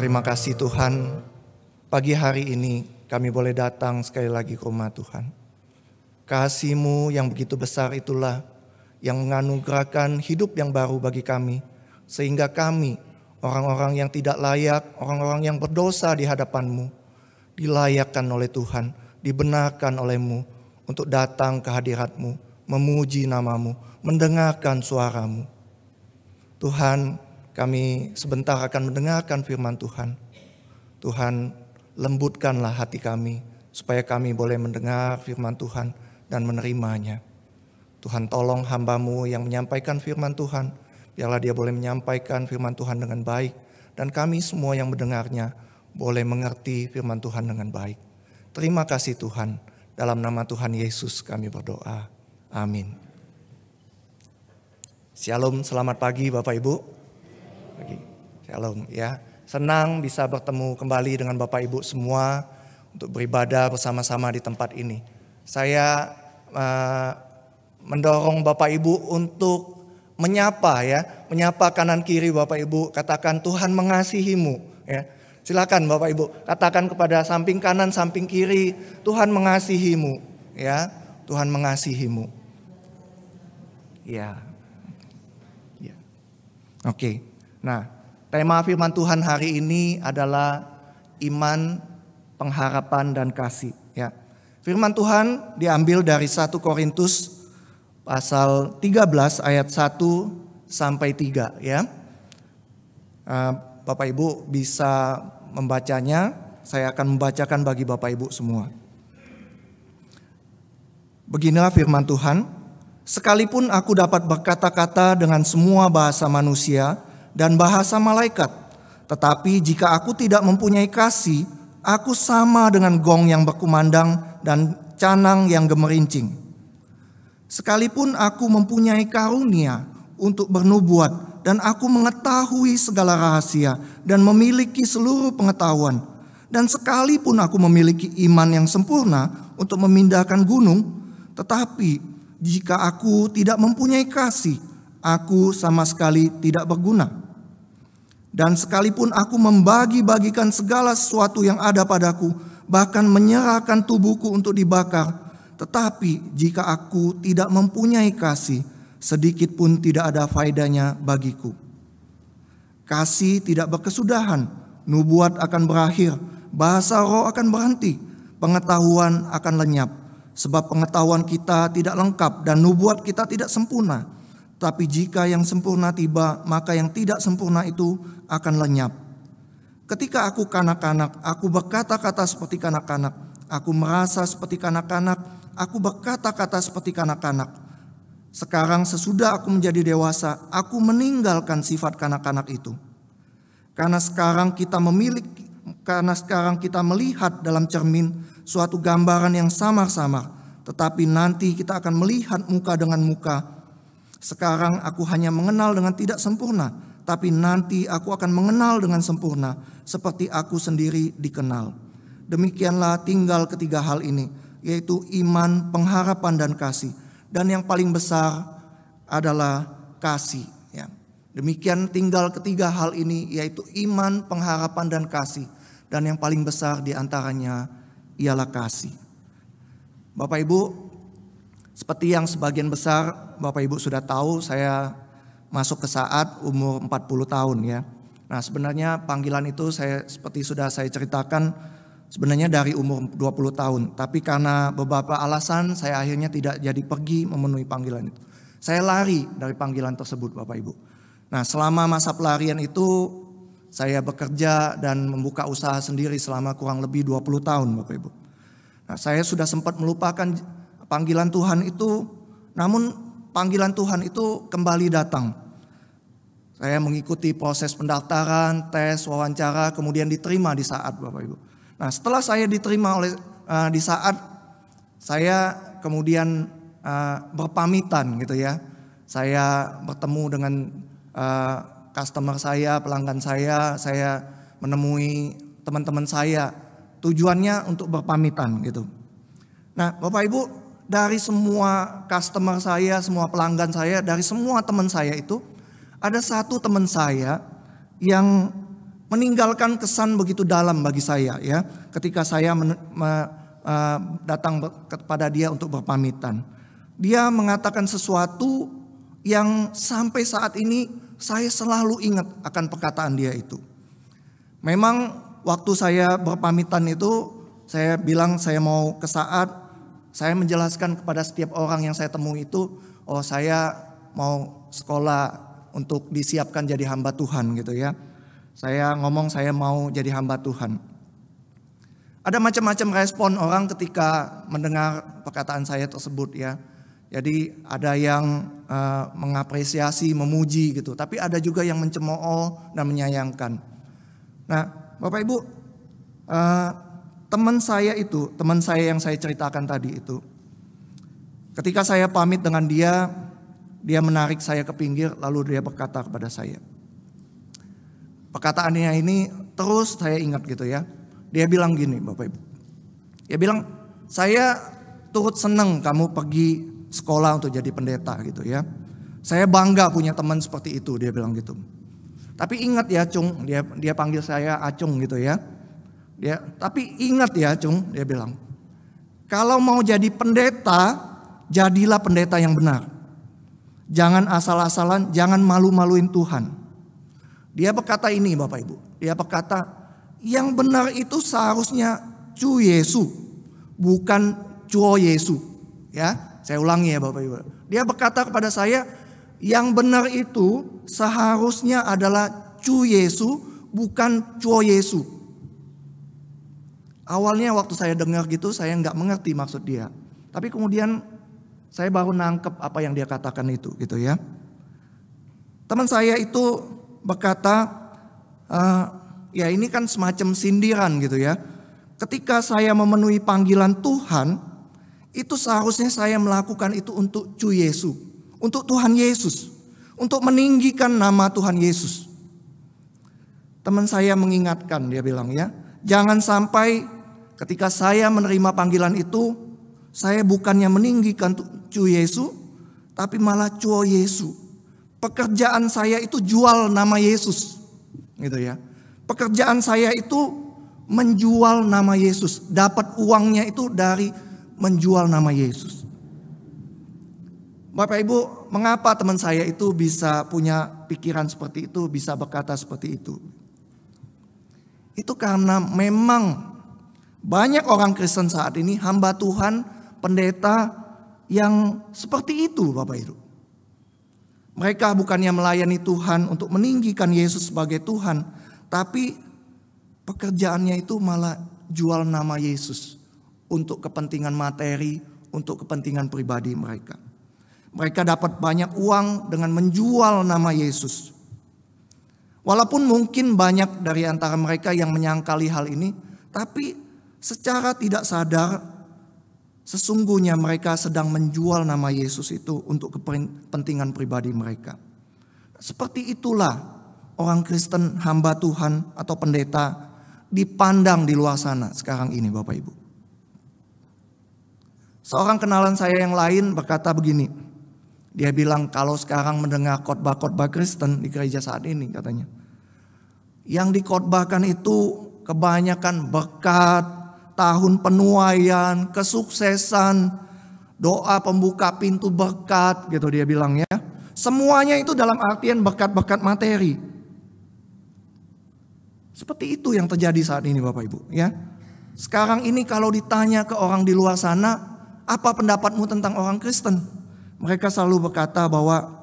Terima kasih Tuhan, pagi hari ini kami boleh datang sekali lagi ke rumah Tuhan. Kasih-Mu yang begitu besar itulah yang menganugerahkan hidup yang baru bagi kami. Sehingga kami, orang-orang yang tidak layak, orang-orang yang berdosa di hadapan-Mu, dilayakkan oleh Tuhan, dibenarkan oleh-Mu untuk datang ke hadirat-Mu, memuji nama-Mu, mendengarkan suara-Mu. Tuhan, kami sebentar akan mendengarkan firman Tuhan. Tuhan, lembutkanlah hati kami supaya kami boleh mendengar firman Tuhan dan menerimanya. Tuhan, tolong hamba-Mu yang menyampaikan firman Tuhan, biarlah dia boleh menyampaikan firman Tuhan dengan baik, dan kami semua yang mendengarnya boleh mengerti firman Tuhan dengan baik. Terima kasih Tuhan, dalam nama Tuhan Yesus kami berdoa. Amin. Shalom, selamat pagi Bapak Ibu. Shalom ya. Senang bisa bertemu kembali dengan Bapak Ibu semua untuk beribadah bersama-sama di tempat ini. Saya mendorong Bapak Ibu untuk menyapa kanan kiri Bapak Ibu, katakan Tuhan mengasihimu ya. Silakan Bapak Ibu, katakan kepada samping kanan, samping kiri, Tuhan mengasihimu ya. Tuhan mengasihimu. Ya. Ya. Oke. Nah, tema firman Tuhan hari ini adalah iman, pengharapan, dan kasih. Ya. Firman Tuhan diambil dari 1 Korintus pasal 13 ayat 1 sampai 3. Ya. Bapak Ibu bisa membacanya, saya akan membacakan bagi Bapak Ibu semua. Beginilah firman Tuhan, sekalipun aku dapat berkata-kata dengan semua bahasa manusia dan bahasa malaikat, tetapi jika aku tidak mempunyai kasih, aku sama dengan gong yang berkumandang dan canang yang gemerincing. Sekalipun aku mempunyai karunia untuk bernubuat dan aku mengetahui segala rahasia dan memiliki seluruh pengetahuan, dan sekalipun aku memiliki iman yang sempurna untuk memindahkan gunung, tetapi jika aku tidak mempunyai kasih, aku sama sekali tidak berguna. Dan sekalipun aku membagi-bagikan segala sesuatu yang ada padaku, bahkan menyerahkan tubuhku untuk dibakar, tetapi jika aku tidak mempunyai kasih, sedikit pun tidak ada faedahnya bagiku. Kasih tidak berkesudahan, nubuat akan berakhir, bahasa roh akan berhenti, pengetahuan akan lenyap. Sebab pengetahuan kita tidak lengkap dan nubuat kita tidak sempurna. Tapi jika yang sempurna tiba, maka yang tidak sempurna itu akan lenyap. Ketika aku kanak-kanak, aku berkata-kata seperti kanak-kanak. Aku merasa seperti kanak-kanak, aku berkata-kata seperti kanak-kanak. Sekarang sesudah aku menjadi dewasa, aku meninggalkan sifat kanak-kanak itu. Karena sekarang kita melihat dalam cermin suatu gambaran yang samar-samar, tetapi nanti kita akan melihat muka dengan muka. Sekarang aku hanya mengenal dengan tidak sempurna, tapi nanti aku akan mengenal dengan sempurna, seperti aku sendiri dikenal. Demikianlah tinggal ketiga hal ini, yaitu iman, pengharapan, dan kasih. Dan yang paling besar adalah kasih. Ya. Demikian tinggal ketiga hal ini, yaitu iman, pengharapan, dan kasih. Dan yang paling besar diantaranya ialah kasih. Bapak Ibu, seperti yang sebagian besar Bapak Ibu sudah tahu, saya masuk ke saat umur 40 tahun ya. Nah sebenarnya panggilan itu seperti sudah saya ceritakan, sebenarnya dari umur 20 tahun. Tapi karena beberapa alasan saya akhirnya tidak jadi pergi memenuhi panggilan itu. Saya lari dari panggilan tersebut Bapak Ibu. Nah selama masa pelarian itu saya bekerja dan membuka usaha sendiri selama kurang lebih 20 tahun Bapak Ibu. Nah saya sudah sempat melupakan panggilan Tuhan itu, namun panggilan Tuhan itu kembali datang. Saya mengikuti proses pendaftaran, tes, wawancara, kemudian diterima di saat Bapak Ibu. Nah setelah saya diterima di saat, saya kemudian berpamitan gitu ya. Saya bertemu dengan customer saya, pelanggan saya menemui teman-teman saya. Tujuannya untuk berpamitan gitu. Nah Bapak Ibu, dari semua customer saya, semua pelanggan saya, dari semua teman saya itu, ada satu teman saya yang meninggalkan kesan begitu dalam bagi saya ya. Ketika saya datang kepada dia untuk berpamitan. Dia mengatakan sesuatu yang sampai saat ini saya selalu ingat akan perkataan dia itu. Memang waktu saya berpamitan itu saya bilang saya mau ke saat, saya menjelaskan kepada setiap orang yang saya temui itu, oh saya mau sekolah untuk disiapkan jadi hamba Tuhan gitu ya. Saya ngomong saya mau jadi hamba Tuhan. Ada macam-macam respon orang ketika mendengar perkataan saya tersebut ya. Jadi ada yang mengapresiasi, memuji gitu. Tapi ada juga yang mencemooh dan menyayangkan. Nah Bapak Ibu, teman saya yang saya ceritakan tadi itu. Ketika saya pamit dengan dia menarik saya ke pinggir lalu dia berkata kepada saya. Perkataannya ini terus saya ingat gitu ya. Dia bilang gini Bapak Ibu. Dia bilang, saya turut senang kamu pergi sekolah untuk jadi pendeta gitu ya. Saya bangga punya teman seperti itu, dia bilang gitu. Tapi ingat ya Cung, dia panggil saya Acung gitu ya. Tapi ingat ya Cung, dia bilang. Kalau mau jadi pendeta, jadilah pendeta yang benar. Jangan asal-asalan, jangan malu-maluin Tuhan. Dia berkata ini Bapak Ibu. Dia berkata, yang benar itu seharusnya Cu Yesu, bukan Cuo Yesu. Ya, saya ulangi ya Bapak Ibu. Dia berkata kepada saya, yang benar itu seharusnya adalah Cu Yesu, bukan Cuo Yesu. Awalnya waktu saya dengar gitu, saya nggak mengerti maksud dia. Tapi kemudian saya baru nangkep apa yang dia katakan itu, gitu ya. Teman saya itu berkata, ya ini kan semacam sindiran gitu ya. Ketika saya memenuhi panggilan Tuhan, itu seharusnya saya melakukan itu untuk Cu Yesu, untuk Tuhan Yesus, untuk meninggikan nama Tuhan Yesus. Teman saya mengingatkan, dia bilang ya, jangan sampai ketika saya menerima panggilan itu, saya bukannya meninggikan Cu Yesu, tapi malah Cuo Yesu. Pekerjaan saya itu jual nama Yesus, gitu ya. Pekerjaan saya itu menjual nama Yesus. Dapat uangnya itu dari menjual nama Yesus. Bapak Ibu, mengapa teman saya itu bisa punya pikiran seperti itu, bisa berkata seperti itu? Itu karena memang banyak orang Kristen saat ini, hamba Tuhan, pendeta yang seperti itu Bapak Ibu. Mereka bukannya melayani Tuhan untuk meninggikan Yesus sebagai Tuhan, tapi pekerjaannya itu malah jual nama Yesus untuk kepentingan materi, untuk kepentingan pribadi mereka. Mereka dapat banyak uang dengan menjual nama Yesus. Walaupun mungkin banyak dari antara mereka yang menyangkali hal ini, tapi secara tidak sadar sesungguhnya mereka sedang menjual nama Yesus itu untuk kepentingan pribadi mereka. Seperti itulah orang Kristen, hamba Tuhan atau pendeta dipandang di luar sana sekarang ini Bapak Ibu. Seorang kenalan saya yang lain berkata begini. Dia bilang kalau sekarang mendengar khotbah-khotbah Kristen di gereja saat ini katanya. Yang dikhotbahkan itu kebanyakan berkat, tahun penuaian, kesuksesan, doa pembuka pintu berkat gitu dia bilang ya. Semuanya itu dalam artian berkat-berkat materi. Seperti itu yang terjadi saat ini Bapak Ibu ya. Sekarang ini kalau ditanya ke orang di luar sana, apa pendapatmu tentang orang Kristen? Mereka selalu berkata bahwa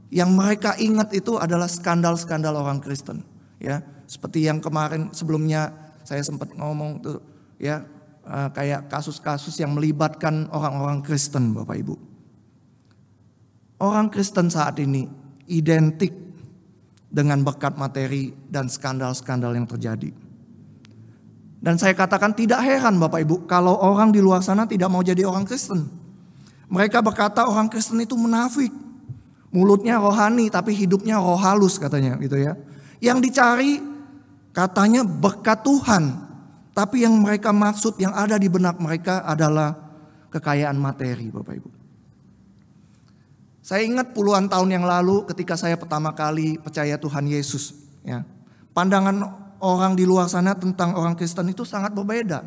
yang mereka ingat itu adalah skandal-skandal orang Kristen ya. Seperti yang kemarin sebelumnya saya sempat ngomong tuh ya, kayak kasus-kasus yang melibatkan orang-orang Kristen Bapak Ibu. Orang Kristen saat ini identik dengan berkat materi dan skandal-skandal yang terjadi. Dan saya katakan tidak heran Bapak Ibu kalau orang di luar sana tidak mau jadi orang Kristen. Mereka berkata orang Kristen itu munafik. Mulutnya rohani tapi hidupnya roh halus katanya gitu ya. Yang dicari katanya berkat Tuhan. Tapi yang mereka maksud yang ada di benak mereka adalah kekayaan materi Bapak Ibu. Saya ingat puluhan tahun yang lalu ketika saya pertama kali percaya Tuhan Yesus ya. Pandangan orang di luar sana tentang orang Kristen itu sangat berbeda.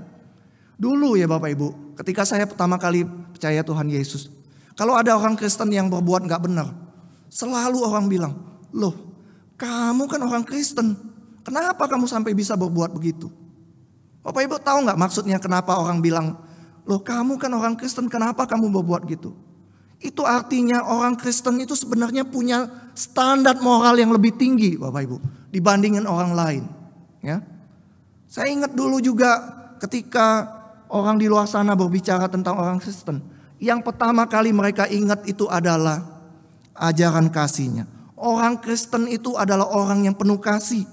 Dulu ya Bapak Ibu, ketika saya pertama kali percaya Tuhan Yesus, kalau ada orang Kristen yang berbuat gak benar, selalu orang bilang, loh kamu kan orang Kristen, kenapa kamu sampai bisa berbuat begitu? Bapak Ibu tahu gak maksudnya kenapa orang bilang, loh kamu kan orang Kristen, kenapa kamu berbuat gitu? Itu artinya orang Kristen itu sebenarnya punya standar moral yang lebih tinggi Bapak Ibu dibandingin orang lain. Ya, saya ingat dulu juga ketika orang di luar sana berbicara tentang orang Kristen, yang pertama kali mereka ingat itu adalah ajaran kasihnya. Orang Kristen itu adalah orang yang penuh kasih.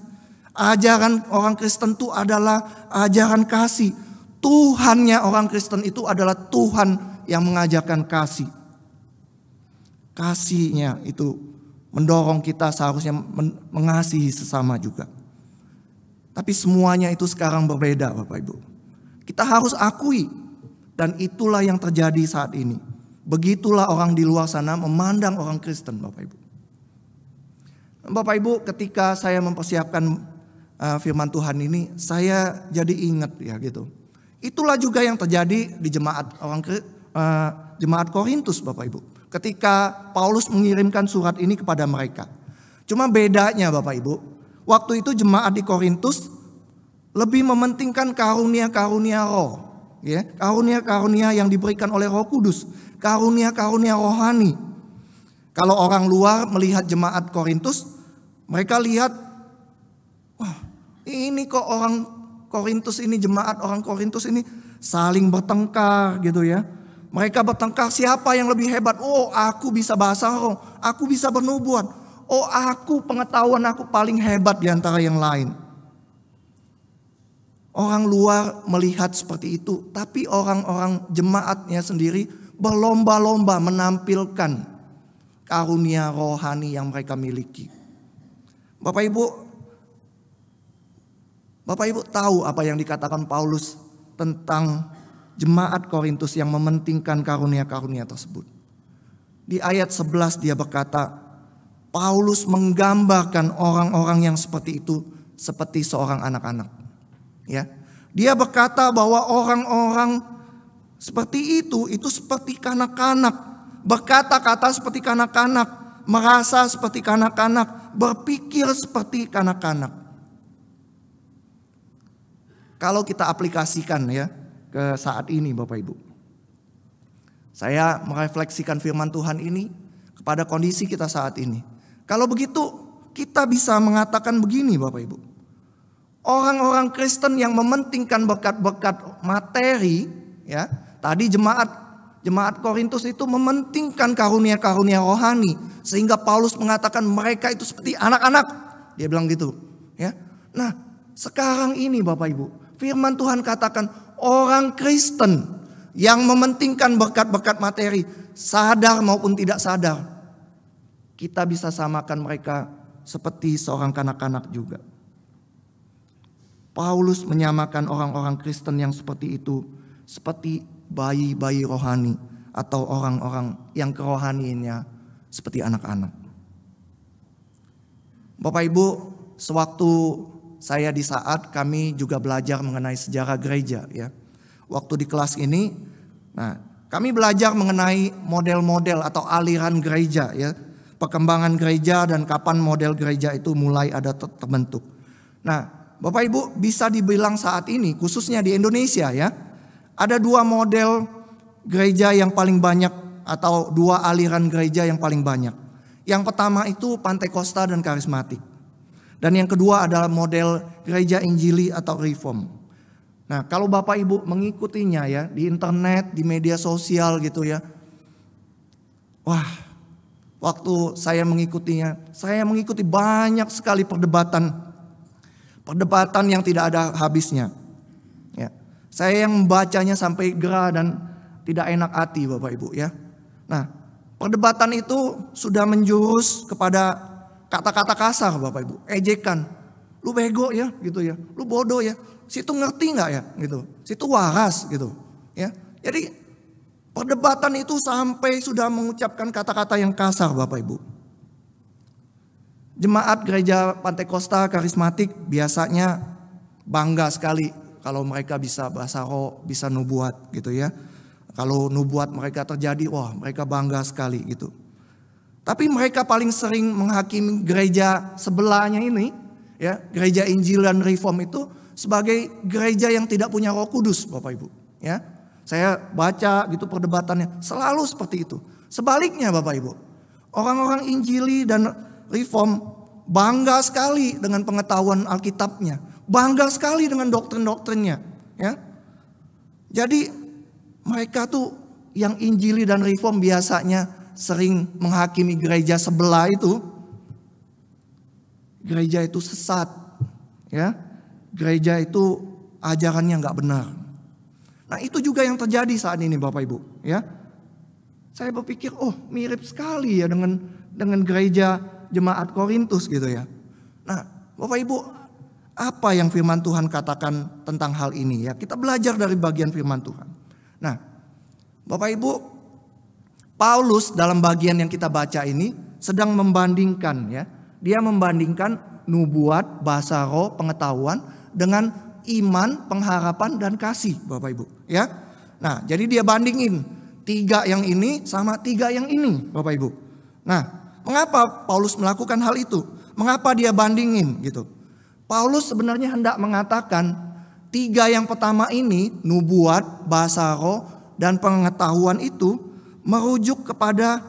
Ajaran orang Kristen itu adalah ajaran kasih. Tuhannya orang Kristen itu adalah Tuhan yang mengajarkan kasih. Kasihnya itu mendorong kita seharusnya mengasihi sesama juga. Tapi semuanya itu sekarang berbeda Bapak Ibu. Kita harus akui, dan itulah yang terjadi saat ini. Begitulah orang di luar sana memandang orang Kristen Bapak Ibu. Bapak Ibu, ketika saya mempersiapkan firman Tuhan ini, saya jadi ingat ya gitu. Itulah juga yang terjadi di jemaat Korintus Bapak Ibu. Ketika Paulus mengirimkan surat ini kepada mereka. Cuma bedanya Bapak Ibu, waktu itu jemaat di Korintus lebih mementingkan karunia-karunia roh. Ya, karunia-karunia yang diberikan oleh Roh Kudus. Karunia-karunia rohani. Kalau orang luar melihat jemaat Korintus, mereka lihat, wah ini kok orang Korintus ini, jemaat orang Korintus ini saling bertengkar gitu ya. Mereka bertengkar siapa yang lebih hebat. Oh aku bisa bahasa roh, aku bisa bernubuat. Oh pengetahuan aku paling hebat di antara yang lain. Orang luar melihat seperti itu. Tapi orang-orang jemaatnya sendiri berlomba-lomba menampilkan karunia rohani yang mereka miliki. Bapak Ibu tahu apa yang dikatakan Paulus tentang jemaat Korintus yang mementingkan karunia-karunia tersebut. Di ayat 11 dia berkata, Paulus menggambarkan orang-orang yang seperti itu seperti seorang anak-anak. Ya, dia berkata bahwa orang-orang seperti itu seperti kanak-kanak, berkata-kata seperti kanak-kanak, merasa seperti kanak-kanak, berpikir seperti kanak-kanak. Kalau kita aplikasikan ya ke saat ini Bapak Ibu, saya merefleksikan firman Tuhan ini kepada kondisi kita saat ini. Kalau begitu kita bisa mengatakan begini Bapak Ibu, orang-orang Kristen yang mementingkan berkat-berkat materi, ya tadi jemaat Korintus itu mementingkan karunia-karunia rohani, sehingga Paulus mengatakan mereka itu seperti anak-anak, dia bilang gitu. Ya, nah sekarang ini Bapak Ibu, firman Tuhan katakan orang Kristen yang mementingkan berkat-berkat materi, sadar maupun tidak sadar, kita bisa samakan mereka seperti seorang kanak-kanak juga. Paulus menyamakan orang-orang Kristen yang seperti itu seperti bayi-bayi rohani atau orang-orang yang kerohaniannya seperti anak-anak. Bapak Ibu, sewaktu saya di saat kami juga belajar mengenai sejarah gereja ya. Waktu di kelas ini, nah kami belajar mengenai model-model atau aliran gereja ya. Perkembangan gereja dan kapan model gereja itu mulai ada terbentuk. Nah Bapak Ibu bisa dibilang saat ini khususnya di Indonesia ya. Ada dua model gereja yang paling banyak atau dua aliran gereja yang paling banyak. Yang pertama itu Pantekosta dan Karismatik. Dan yang kedua adalah model gereja Injili atau Reform. Nah kalau Bapak Ibu mengikutinya ya di internet, di media sosial gitu ya. Wah, waktu saya mengikutinya, saya mengikuti banyak sekali perdebatan yang tidak ada habisnya. Ya, saya yang membacanya sampai gerah dan tidak enak hati Bapak Ibu ya. Nah perdebatan itu sudah menjurus kepada kata-kata kasar Bapak Ibu, ejekan. Lu bego ya gitu ya, lu bodoh ya, situ ngerti gak ya gitu, situ waras gitu ya. Jadi perdebatan itu sampai sudah mengucapkan kata-kata yang kasar Bapak Ibu. Jemaat gereja Pantekosta Karismatik biasanya bangga sekali kalau mereka bisa bahasa roh, bisa nubuat gitu ya. Kalau nubuat mereka terjadi, wah mereka bangga sekali gitu. Tapi mereka paling sering menghakimi gereja sebelahnya ini, ya, gereja Injil dan Reform itu sebagai gereja yang tidak punya Roh Kudus, Bapak Ibu, ya. Saya baca gitu perdebatannya selalu seperti itu. Sebaliknya Bapak Ibu, orang-orang Injili dan Reform bangga sekali dengan pengetahuan Alkitabnya, bangga sekali dengan doktrin-doktrinnya, ya. Jadi mereka tuh yang Injili dan Reform biasanya sering menghakimi gereja sebelah itu. Gereja itu sesat, ya. Gereja itu ajarannya nggak benar. Nah itu juga yang terjadi saat ini Bapak Ibu, ya. Saya berpikir, oh mirip sekali ya dengan gereja jemaat Korintus gitu ya. Nah Bapak Ibu, apa yang firman Tuhan katakan tentang hal ini ya? Kita belajar dari bagian firman Tuhan. Nah Bapak Ibu, Paulus dalam bagian yang kita baca ini sedang membandingkan ya. Dia membandingkan nubuat, bahasa roh, pengetahuan dengan iman, pengharapan dan kasih Bapak Ibu ya. Nah jadi dia bandingin 3 yang ini sama 3 yang ini Bapak Ibu. Nah mengapa Paulus melakukan hal itu? Mengapa dia bandingin gitu? Paulus sebenarnya hendak mengatakan 3 yang pertama ini, nubuat, bahasa roh dan pengetahuan itu merujuk kepada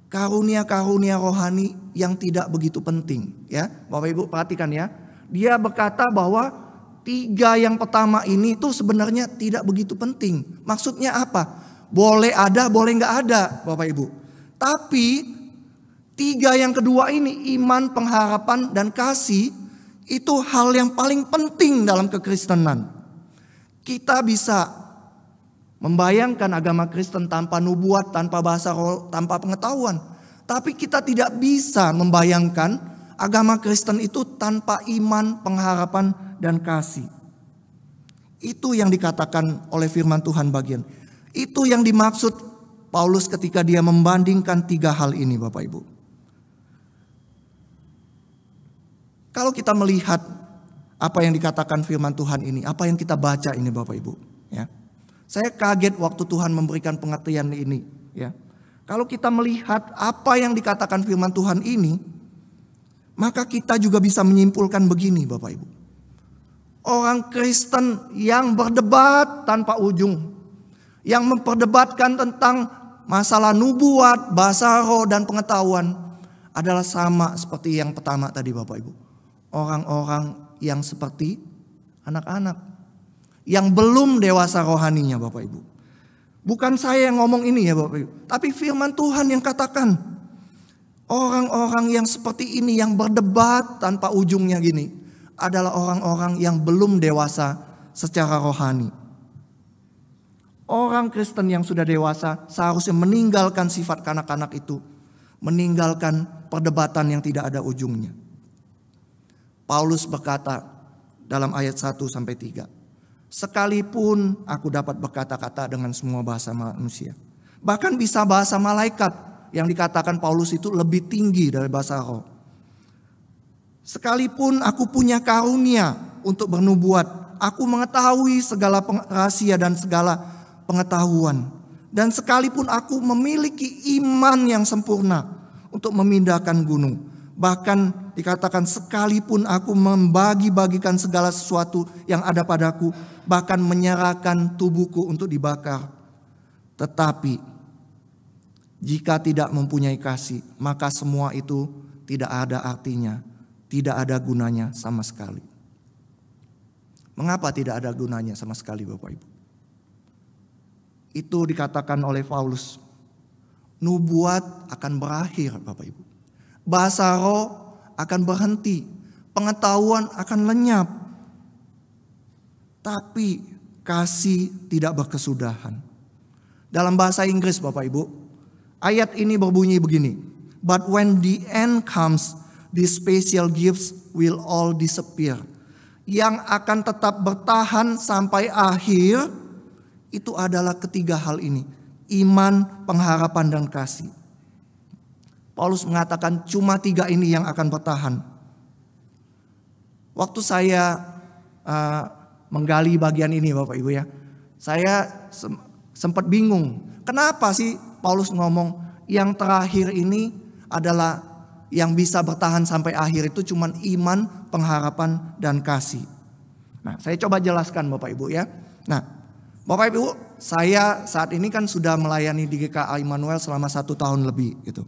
karunia-karunia rohani yang tidak begitu penting ya. Bapak Ibu perhatikan ya. Dia berkata bahwa 3 yang pertama ini tuh sebenarnya tidak begitu penting. Maksudnya apa? Boleh ada, boleh nggak ada Bapak Ibu. Tapi 3 yang kedua ini, iman, pengharapan dan kasih, itu hal yang paling penting dalam kekristenan. Kita bisa membayangkan agama Kristen tanpa nubuat, tanpa bahasa roh, tanpa pengetahuan. Tapi kita tidak bisa membayangkan agama Kristen itu tanpa iman, pengharapan, dan kasih. Itu yang dikatakan oleh firman Tuhan bagian. Itu yang dimaksud Paulus ketika dia membandingkan 3 hal ini Bapak Ibu. Kalau kita melihat apa yang dikatakan firman Tuhan ini, apa yang kita baca ini Bapak Ibu, ya. Saya kaget waktu Tuhan memberikan pengertian ini, ya. Kalau kita melihat apa yang dikatakan firman Tuhan ini, maka kita juga bisa menyimpulkan begini Bapak Ibu. Orang Kristen yang berdebat tanpa ujung, yang memperdebatkan tentang masalah nubuat, bahasa roh dan pengetahuan adalah sama seperti yang pertama tadi Bapak Ibu. Orang-orang yang seperti anak-anak yang belum dewasa rohaninya Bapak Ibu. Bukan saya yang ngomong ini ya Bapak Ibu, tapi firman Tuhan yang katakan orang-orang yang seperti ini yang berdebat tanpa ujungnya gini adalah orang-orang yang belum dewasa secara rohani. Orang Kristen yang sudah dewasa seharusnya meninggalkan sifat kanak-kanak itu, meninggalkan perdebatan yang tidak ada ujungnya. Paulus berkata dalam ayat 1-3, sekalipun aku dapat berkata-kata dengan semua bahasa manusia, bahkan bisa bahasa malaikat, yang dikatakan Paulus itu lebih tinggi dari bahasa roh. Sekalipun aku punya karunia untuk bernubuat, aku mengetahui segala rahasia dan segala pengetahuan, dan sekalipun aku memiliki iman yang sempurna untuk memindahkan gunung, bahkan dikatakan sekalipun aku membagi-bagikan segala sesuatu yang ada padaku, bahkan menyerahkan tubuhku untuk dibakar. Tetapi jika tidak mempunyai kasih, maka semua itu tidak ada artinya, tidak ada gunanya sama sekali. Mengapa tidak ada gunanya sama sekali Bapak Ibu? Itu dikatakan oleh Paulus. Nubuat akan berakhir Bapak Ibu. Bahasa roh akan berhenti, pengetahuan akan lenyap. Tapi kasih tidak berkesudahan. Dalam bahasa Inggris Bapak Ibu, ayat ini berbunyi begini. But when the end comes, these special gifts will all disappear. Yang akan tetap bertahan sampai akhir itu adalah 3 hal ini. Iman, pengharapan dan kasih. Paulus mengatakan cuma 3 ini yang akan bertahan. Waktu saya menggali bagian ini Bapak Ibu ya. Saya sempat bingung. Kenapa sih Paulus ngomong yang terakhir ini adalah yang bisa bertahan sampai akhir itu cuman iman, pengharapan, dan kasih. Nah, saya coba jelaskan Bapak Ibu ya. Nah, Bapak Ibu, saya saat ini kan sudah melayani di GKA Immanuel selama 1 tahun lebih gitu.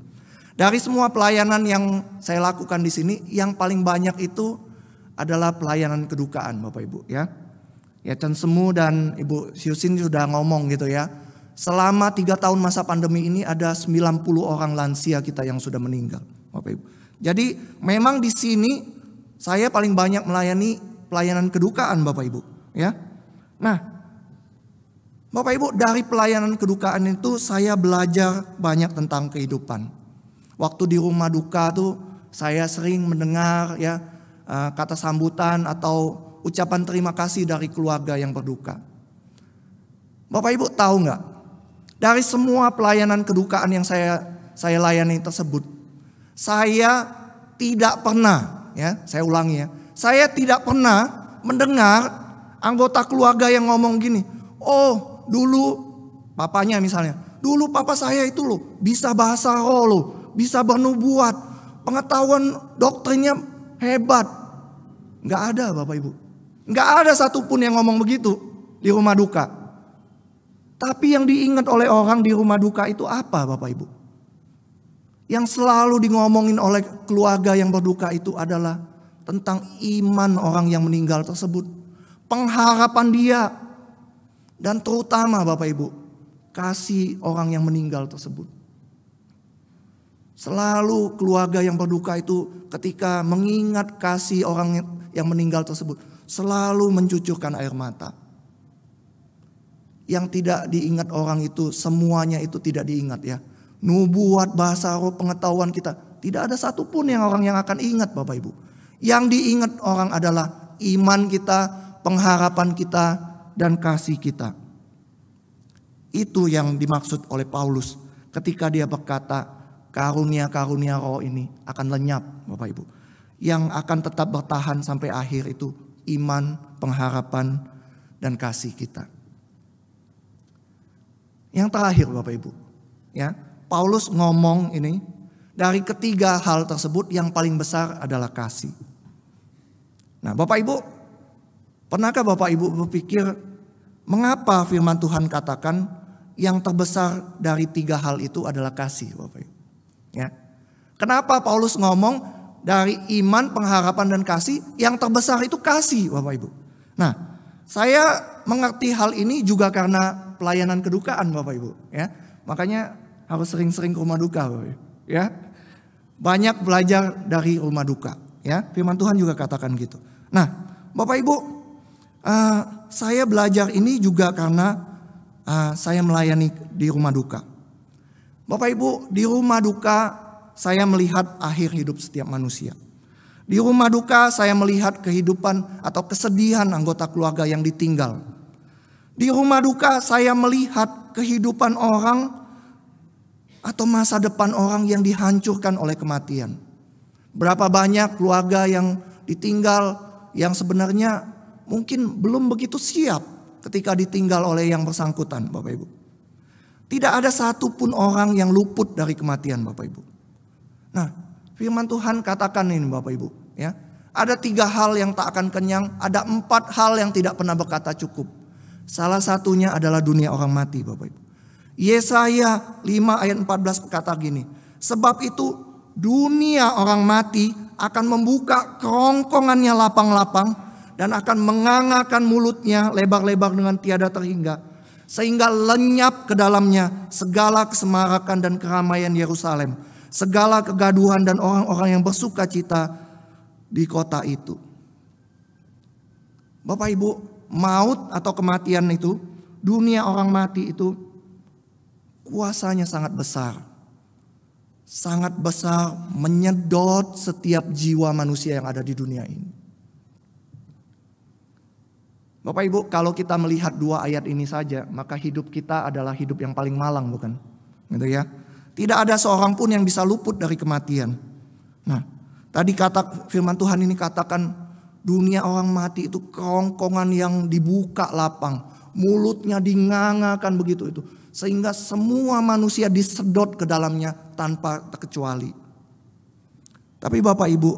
Dari semua pelayanan yang saya lakukan di sini, yang paling banyak itu adalah pelayanan kedukaan Bapak Ibu ya. Ya Chan Semu dan Ibu Siusin sudah ngomong gitu ya. Selama 3 tahun masa pandemi ini ada 90 orang lansia kita yang sudah meninggal Bapak Ibu. Jadi memang di sini saya paling banyak melayani pelayanan kedukaan Bapak Ibu ya. Nah, Bapak Ibu, dari pelayanan kedukaan itu saya belajar banyak tentang kehidupan. Waktu di rumah duka tuh saya sering mendengar ya kata sambutan atau ucapan terima kasih dari keluarga yang berduka. Bapak Ibu tahu nggak? Dari semua pelayanan kedukaan yang saya layani tersebut, saya tidak pernah, ya saya ulangi ya, saya tidak pernah mendengar anggota keluarga yang ngomong gini, oh dulu papanya misalnya, dulu papa saya itu loh bisa bahasa roh loh, bisa bernubuat, pengetahuan doktrinnya hebat. Nggak ada Bapak Ibu. Nggak ada satupun yang ngomong begitu di rumah duka. Tapi yang diingat oleh orang di rumah duka itu apa Bapak Ibu? Yang selalu ngomongin oleh keluarga yang berduka itu adalah tentang iman orang yang meninggal tersebut. Pengharapan dia. Dan terutama Bapak Ibu, kasih orang yang meninggal tersebut. Selalu keluarga yang berduka itu ketika mengingat kasih orang yang meninggal tersebut, selalu mencucurkan air mata. Yang tidak diingat orang itu, semuanya itu tidak diingat ya. Nubuat, bahasa roh, pengetahuan kita, tidak ada satupun yang orang yang akan ingat Bapak Ibu. Yang diingat orang adalah iman kita, pengharapan kita, dan kasih kita. Itu yang dimaksud oleh Paulus ketika dia berkata, karunia-karunia roh ini akan lenyap Bapak Ibu. Yang akan tetap bertahan sampai akhir itu iman, pengharapan, dan kasih kita. Yang terakhir Bapak Ibu, ya, Paulus ngomong ini, dari ketiga hal tersebut yang paling besar adalah kasih. Nah Bapak Ibu, pernahkah Bapak Ibu berpikir mengapa firman Tuhan katakan yang terbesar dari 3 hal itu adalah kasih Bapak Ibu? Ya. Kenapa Paulus ngomong dari iman, pengharapan, dan kasih, yang terbesar itu kasih Bapak Ibu. Nah, saya mengerti hal ini juga karena pelayanan kedukaan Bapak Ibu. Ya, makanya harus sering-sering ke rumah duka Bapak Ibu. Ya, banyak belajar dari rumah duka. Ya, firman Tuhan juga katakan gitu. Nah, Bapak Ibu, saya belajar ini juga karena saya melayani di rumah duka. Bapak Ibu, di rumah duka saya melihat akhir hidup setiap manusia. Di rumah duka saya melihat kehidupan atau kesedihan anggota keluarga yang ditinggal. Di rumah duka saya melihat kehidupan orang atau masa depan orang yang dihancurkan oleh kematian. Berapa banyak keluarga yang ditinggal yang sebenarnya mungkin belum begitu siap ketika ditinggal oleh yang bersangkutan Bapak Ibu. Tidak ada satupun orang yang luput dari kematian Bapak Ibu. Nah, firman Tuhan katakan ini Bapak Ibu, ya. Ada 3 hal yang tak akan kenyang, ada 4 hal yang tidak pernah berkata cukup. Salah satunya adalah dunia orang mati Bapak Ibu. Yesaya 5 ayat 14 berkata gini, sebab itu dunia orang mati akan membuka kerongkongannya lapang-lapang dan akan mengangakan mulutnya lebar-lebar dengan tiada terhingga. Sehingga lenyap ke dalamnya segala kesemarakan dan keramaian Yerusalem, segala kegaduhan dan orang-orang yang bersuka cita di kota itu. Bapak Ibu, maut atau kematian itu, dunia orang mati itu kuasanya sangat besar. Sangat besar, menyedot setiap jiwa manusia yang ada di dunia ini. Bapak Ibu, kalau kita melihat 2 ayat ini saja, maka hidup kita adalah hidup yang paling malang, bukan? Gitu ya. Tidak ada seorang pun yang bisa luput dari kematian. Nah, tadi kata firman Tuhan ini katakan Dunia orang mati itu kerongkongan yang dibuka lapang. Mulutnya dingangakan begitu itu. Sehingga semua manusia disedot ke dalamnya tanpa terkecuali. Tapi Bapak Ibu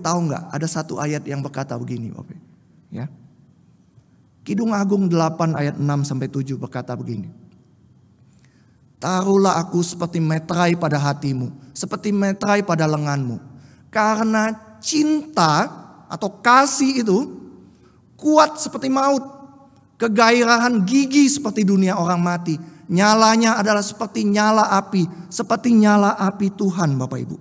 tahu nggak ada satu ayat yang berkata begini Bapak Ibu. Ya. Kidung Agung 8 ayat 6-7 berkata begini. Taruhlah aku seperti meterai pada hatimu, seperti meterai pada lenganmu. Karena cinta atau kasih itu kuat seperti maut. Kegairahan gigi seperti dunia orang mati. Nyalanya adalah seperti nyala api. Seperti nyala api Tuhan Bapak Ibu.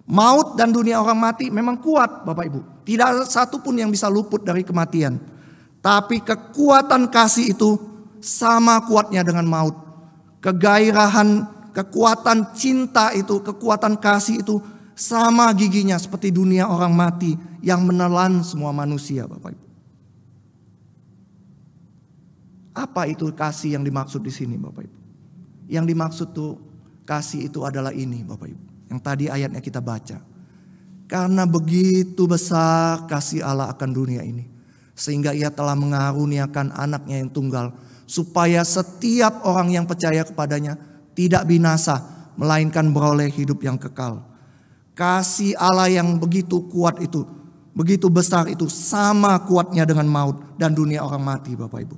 Maut dan dunia orang mati memang kuat Bapak Ibu. Tidak ada satupun yang bisa luput dari kematian. Tapi kekuatan kasih itu sama kuatnya dengan maut. Kegairahan, kekuatan cinta itu, kekuatan kasih itu sama giginya seperti dunia orang mati yang menelan semua manusia Bapak Ibu. Apa itu kasih yang dimaksud di sini Bapak Ibu? Yang dimaksud tuh kasih itu adalah ini Bapak Ibu. Yang tadi ayatnya kita baca. Karena begitu besar kasih Allah akan dunia ini. Sehingga ia telah mengaruniakan anaknya yang tunggal. Supaya setiap orang yang percaya kepadanya tidak binasa. Melainkan beroleh hidup yang kekal. Kasih Allah yang begitu kuat itu, begitu besar itu sama kuatnya dengan maut dan dunia orang mati Bapak Ibu.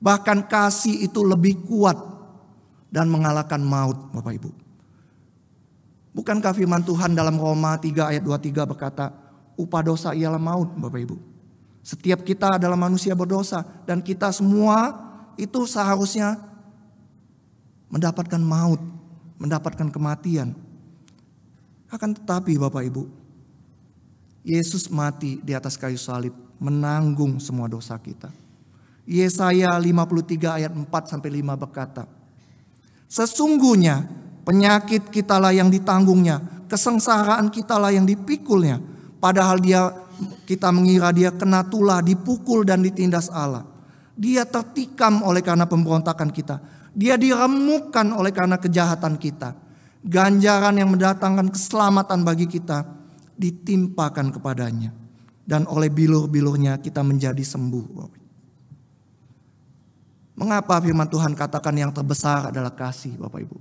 Bahkan kasih itu lebih kuat dan mengalahkan maut Bapak Ibu. Bukankah firman Tuhan dalam Roma 3 ayat 23 berkata, upah dosa ialah maut Bapak Ibu. Setiap kita adalah manusia berdosa dan kita semua itu seharusnya mendapatkan maut, mendapatkan kematian. Akan tetapi Bapak Ibu, Yesus mati di atas kayu salib menanggung semua dosa kita. Yesaya 53 ayat 4-5 berkata, sesungguhnya penyakit kitalah yang ditanggungnya, kesengsaraan kitalah yang dipikulnya. Padahal kita mengira dia kena tulah, dipukul dan ditindas Allah. Dia tertikam oleh karena pemberontakan kita. Dia diremukkan oleh karena kejahatan kita. Ganjaran yang mendatangkan keselamatan bagi kita ditimpakan kepadanya. Dan oleh bilur-bilurnya kita menjadi sembuh. Mengapa firman Tuhan katakan yang terbesar adalah kasih Bapak Ibu?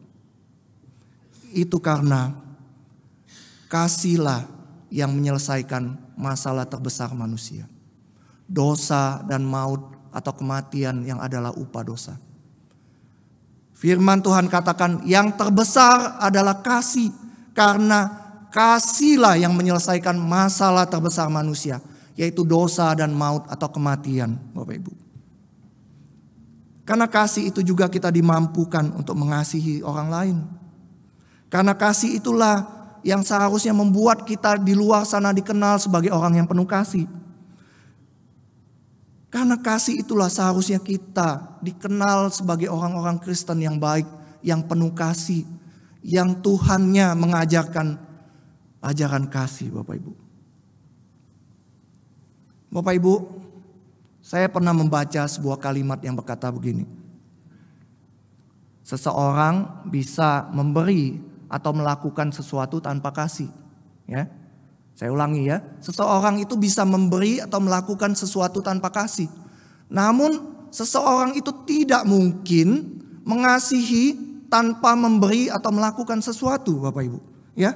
Itu karena kasihlah yang menyelesaikan masalah terbesar manusia. Dosa dan maut atau kematian yang adalah upah dosa. Firman Tuhan katakan yang terbesar adalah kasih. Karena kasihlah yang menyelesaikan masalah terbesar manusia. Yaitu dosa dan maut atau kematian Bapak Ibu. Karena kasih itu juga kita dimampukan untuk mengasihi orang lain. Karena kasih itulah yang seharusnya membuat kita di luar sana dikenal sebagai orang yang penuh kasih. Karena kasih itulah seharusnya kita dikenal sebagai orang-orang Kristen yang baik, yang penuh kasih, yang Tuhannya mengajarkan ajaran kasih Bapak Ibu. Bapak Ibu, saya pernah membaca sebuah kalimat yang berkata begini. Seseorang bisa memberi atau melakukan sesuatu tanpa kasih. Ya. Saya ulangi ya. Seseorang itu bisa memberi atau melakukan sesuatu tanpa kasih. Namun seseorang itu tidak mungkin mengasihi tanpa memberi atau melakukan sesuatu Bapak Ibu. Ya.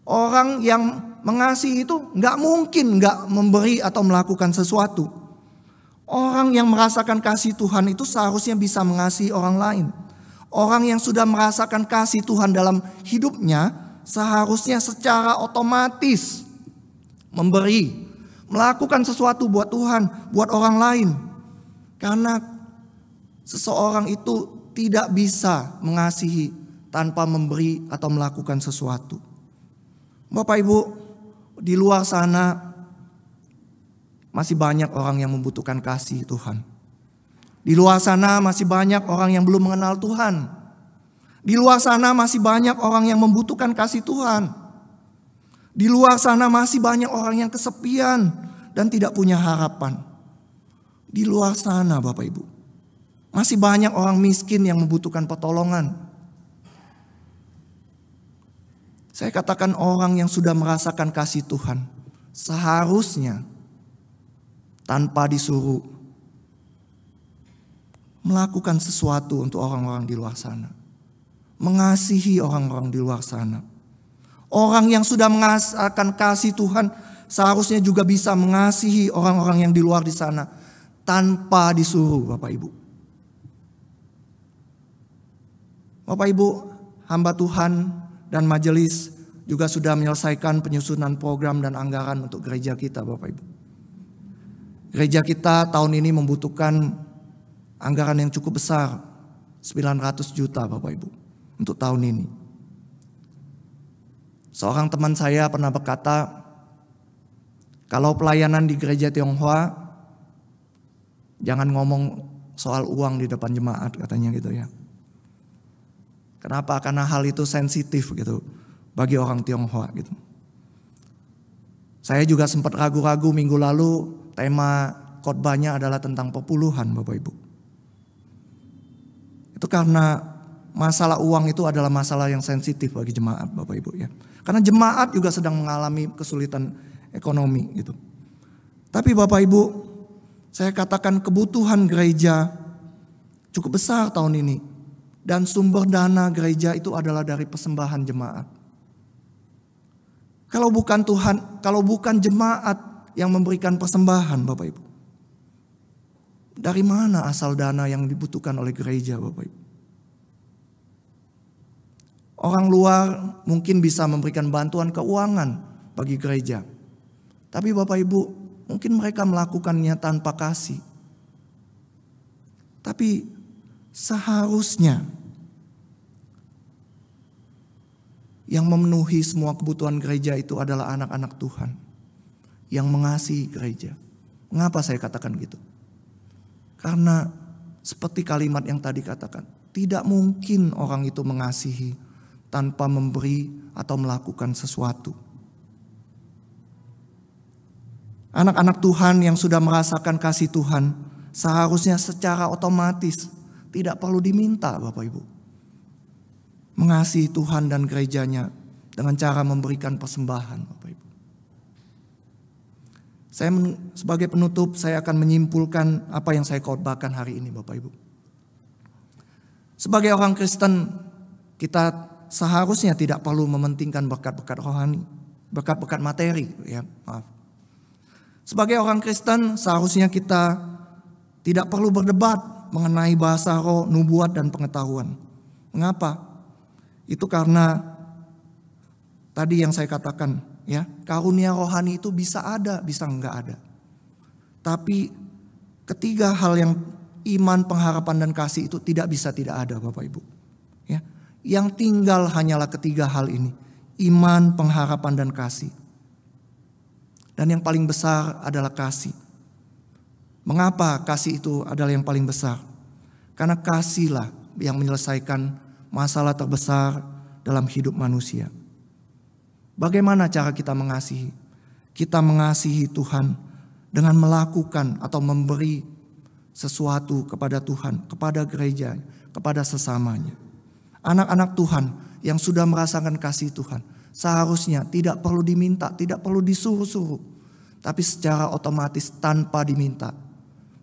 Orang yang mengasihi itu nggak mungkin nggak memberi atau melakukan sesuatu. Orang yang merasakan kasih Tuhan itu seharusnya bisa mengasihi orang lain. Orang yang sudah merasakan kasih Tuhan dalam hidupnya seharusnya secara otomatis memberi, melakukan sesuatu buat Tuhan, buat orang lain. Karena seseorang itu tidak bisa mengasihi tanpa memberi atau melakukan sesuatu. Bapak Ibu, di luar sana masih banyak orang yang membutuhkan kasih Tuhan. Di luar sana masih banyak orang yang belum mengenal Tuhan. Di luar sana masih banyak orang yang membutuhkan kasih Tuhan. Di luar sana masih banyak orang yang kesepian dan tidak punya harapan. Di luar sana Bapak Ibu, masih banyak orang miskin yang membutuhkan pertolongan. Saya katakan orang yang sudah merasakan kasih Tuhan seharusnya tanpa disuruh melakukan sesuatu untuk orang-orang di luar sana. Mengasihi orang-orang di luar sana. Orang yang sudah merasakan kasih Tuhan seharusnya juga bisa mengasihi orang-orang yang di luar di sana tanpa disuruh, Bapak Ibu. Bapak Ibu, hamba Tuhan dan majelis juga sudah menyelesaikan penyusunan program dan anggaran untuk gereja kita, Bapak Ibu. Gereja kita tahun ini membutuhkan anggaran yang cukup besar, 900 juta Bapak Ibu, untuk tahun ini. Seorang teman saya pernah berkata, kalau pelayanan di gereja Tionghoa, jangan ngomong soal uang di depan jemaat, katanya gitu ya. Kenapa? Karena hal itu sensitif gitu bagi orang Tionghoa gitu. Saya juga sempat ragu-ragu minggu lalu, tema khotbahnya adalah tentang perpuluhan, Bapak Ibu. Itu karena masalah uang itu adalah masalah yang sensitif bagi jemaat, Bapak Ibu ya. Karena jemaat juga sedang mengalami kesulitan ekonomi gitu. Tapi Bapak Ibu, saya katakan kebutuhan gereja cukup besar tahun ini. Dan sumber dana gereja itu adalah dari persembahan jemaat. Kalau bukan Tuhan, kalau bukan jemaat yang memberikan persembahan, Bapak Ibu, dari mana asal dana yang dibutuhkan oleh gereja, Bapak Ibu? Orang luar mungkin bisa memberikan bantuan keuangan bagi gereja. Tapi Bapak Ibu, mungkin mereka melakukannya tanpa kasih. Tapi seharusnya yang memenuhi semua kebutuhan gereja itu adalah anak-anak Tuhan yang mengasihi gereja. Mengapa saya katakan gitu? Karena seperti kalimat yang tadi katakan, tidak mungkin orang itu mengasihi tanpa memberi atau melakukan sesuatu. Anak-anak Tuhan yang sudah merasakan kasih Tuhan seharusnya secara otomatis tidak perlu diminta, Bapak Ibu, mengasihi Tuhan dan gerejanya dengan cara memberikan persembahan, Bapak Ibu. Saya sebagai penutup, saya akan menyimpulkan apa yang saya khotbahkan hari ini, Bapak Ibu. Sebagai orang Kristen, kita seharusnya tidak perlu mementingkan berkat-berkat rohani, berkat-berkat materi, ya, maaf. Sebagai orang Kristen, seharusnya kita tidak perlu berdebat mengenai bahasa roh, nubuat dan pengetahuan. Mengapa? Itu karena tadi yang saya katakan, ya, karunia rohani itu bisa ada, bisa enggak ada. Tapi ketiga hal yang iman, pengharapan dan kasih itu tidak bisa tidak ada, Bapak Ibu. Ya, yang tinggal hanyalah ketiga hal ini, iman, pengharapan dan kasih. Dan yang paling besar adalah kasih. Mengapa kasih itu adalah yang paling besar? Karena kasihlah yang menyelesaikan masalah terbesar dalam hidup manusia. Bagaimana cara kita mengasihi? Kita mengasihi Tuhan dengan melakukan atau memberi sesuatu kepada Tuhan, kepada gereja, kepada sesamanya. Anak-anak Tuhan yang sudah merasakan kasih Tuhan seharusnya tidak perlu diminta, tidak perlu disuruh-suruh, tapi secara otomatis tanpa diminta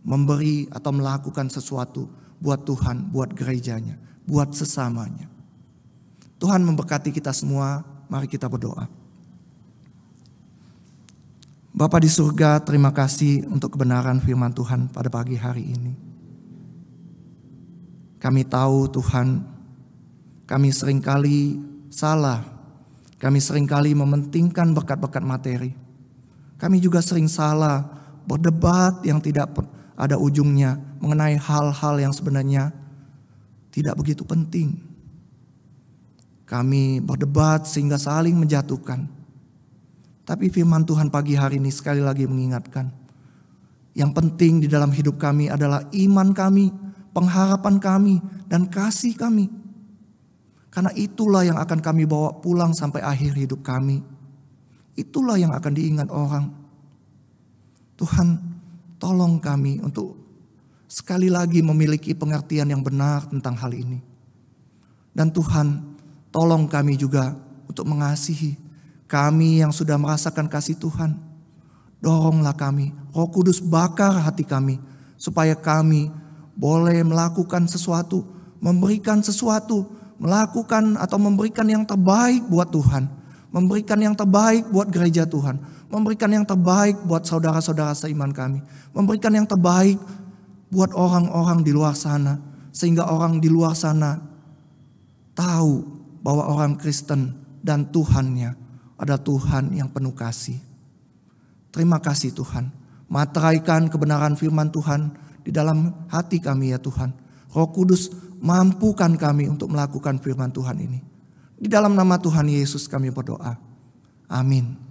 memberi atau melakukan sesuatu buat Tuhan, buat gerejanya, buat sesamanya. Tuhan memberkati kita semua. Mari kita berdoa. Bapa di surga, terima kasih untuk kebenaran firman Tuhan pada pagi hari ini. Kami tahu Tuhan, kami seringkali salah. Kami seringkali mementingkan berkat-berkat materi. Kami juga sering salah berdebat yang tidak ada ujungnya mengenai hal-hal yang sebenarnya tidak begitu penting. Kami berdebat sehingga saling menjatuhkan. Tapi firman Tuhan pagi hari ini sekali lagi mengingatkan, yang penting di dalam hidup kami adalah iman kami, pengharapan kami, dan kasih kami. Karena itulah yang akan kami bawa pulang sampai akhir hidup kami. Itulah yang akan diingat orang. Tuhan, tolong kami untuk sekali lagi memiliki pengertian yang benar tentang hal ini. Dan Tuhan, tolong kami juga untuk mengasihi kami yang sudah merasakan kasih Tuhan. Doronglah kami, Roh Kudus bakar hati kami, supaya kami boleh melakukan sesuatu, memberikan sesuatu, melakukan atau memberikan yang terbaik buat Tuhan, memberikan yang terbaik buat gereja Tuhan, memberikan yang terbaik buat saudara-saudara seiman kami, memberikan yang terbaik buat orang-orang di luar sana, sehingga orang di luar sana tahu bahwa orang Kristen dan Tuhannya ada Tuhan yang penuh kasih. Terima kasih Tuhan, materaikan kebenaran firman Tuhan di dalam hati kami ya Tuhan. Roh Kudus mampukan kami untuk melakukan firman Tuhan ini. Di dalam nama Tuhan Yesus kami berdoa. Amin.